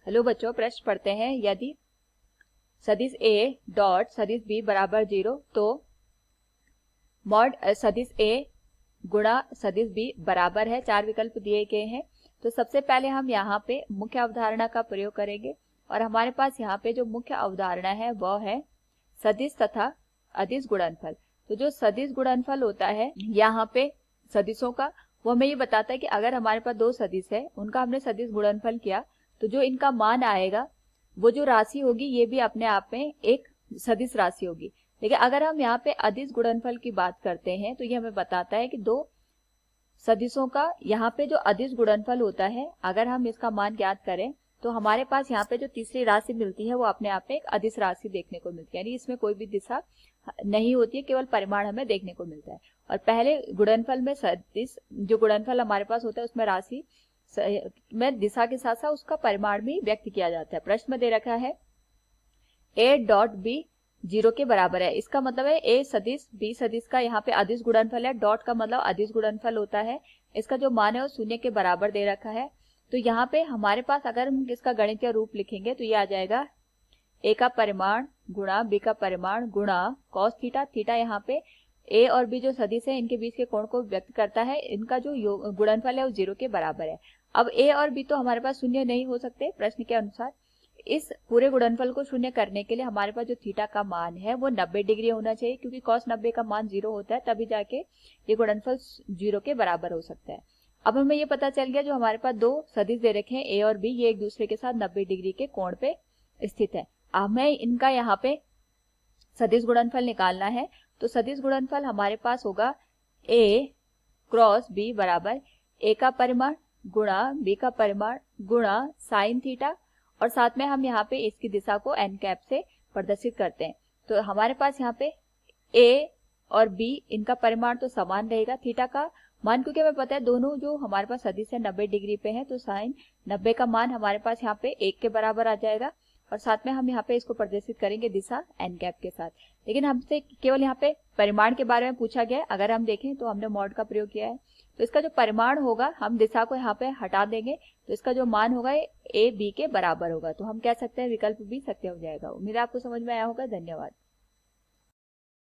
Hello बच्चों, प्रश्न पढ़ते हैं। यदि सदिश ए डॉट सदिश बी बराबर 0 तो मॉड सदिश ए गुणा सदिश बी बराबर है। 4 विकल्प दिए गए हैं। तो सबसे पहले हम यहाँ पे मुख्य अवधारणा का प्रयोग करेंगे और हमारे पास यहाँ पे जो मुख्य अवधारणा है वह है सदिश तथा अदिश गुणनफल। तो जो सदिश गुणनफल होता है यहाँ पे सदिशों का, वो हमें ये बताता है कि अगर हमारे पास दो सदिश है, उनका हमने सदिश गुणनफल किया तो जो इनका मान आएगा वो जो राशि होगी ये भी अपने आप में एक सदिश राशि होगी। लेकिन अगर हम यहाँ पे अदिश गुणनफल की बात करते हैं तो ये हमें बताता है कि दो सदिशों का यहाँ पे जो अदिश गुणनफल होता है, अगर हम इसका मान ज्ञात करें तो हमारे पास यहाँ पे जो तीसरी राशि मिलती है वो अपने आप में एक अदिश राशि देखने को मिलती है, यानी इसमें कोई भी दिशा नहीं होती है, केवल परिमाण हमें देखने को मिलता है। और पहले गुणनफल में सदिश जो गुणनफल हमारे पास होता है उसमें राशि में दिशा के साथ साथ उसका परिमाण भी व्यक्त किया जाता है। प्रश्न में दे रखा है a डॉट b 0 के बराबर है। इसका मतलब है a सदिश b सदिश का यहाँ पे अदिश गुणनफल है। डॉट का मतलब अदिश गुणनफल होता है। इसका जो मान है वो 0 के बराबर दे रखा है। तो यहाँ पे हमारे पास अगर हम इसका गणितीय रूप लिखेंगे तो ये आ जाएगा a का परिमाण गुणा b का परिमाण गुणा cos थीटा। थीटा यहाँ पे a और b जो सदिश है इनके बीच के कोण को व्यक्त करता है। इनका जो गुणनफल है वो 0 के बराबर है। अब a और b तो हमारे पास शून्य नहीं हो सकते प्रश्न के अनुसार। इस पूरे गुणनफल को शून्य करने के लिए हमारे पास जो थीटा का मान है वो 90 डिग्री होना चाहिए, क्योंकि cos 90 का मान 0 होता है, तभी जाके ये गुणनफल 0 के बराबर हो सकता है। अब हमें ये पता चल गया जो हमारे पास दो सदिश दे रखे हैं a और b, ये एक दूसरे के साथ 90 डिग्री के कोण पे स्थित है। हमें इनका यहाँ पे सदिश गुणनफल निकालना है। तो सदिश गुणनफल हमारे पास होगा a क्रॉस b बराबर a का परिमाण गुणा b का परिमाण गुणा साइन थीटा, और साथ में हम यहाँ पे इसकी दिशा को n कैप से प्रदर्शित करते हैं। तो हमारे पास यहाँ पे a और b इनका परिमाण तो समान रहेगा। थीटा का मान क्योंकि हमें पता है दोनों जो हमारे पास सदिश है 90 डिग्री पे है, तो साइन 90 का मान हमारे पास यहाँ पे 1 के बराबर आ जाएगा। और साथ में हम यहाँ पे इसको प्रदर्शित करेंगे दिशा n कैप के साथ। लेकिन हमसे केवल यहाँ पे परिमाण के बारे में पूछा गया है। अगर हम देखें तो हमने मॉड का प्रयोग किया है, तो इसका जो परिमाण होगा हम दिशा को यहाँ पे हटा देंगे तो इसका जो मान होगा a b के बराबर होगा। तो हम कह सकते हैं विकल्प भी सत्य हो जाएगा। उम्मीद है आपको समझ में आया होगा। धन्यवाद।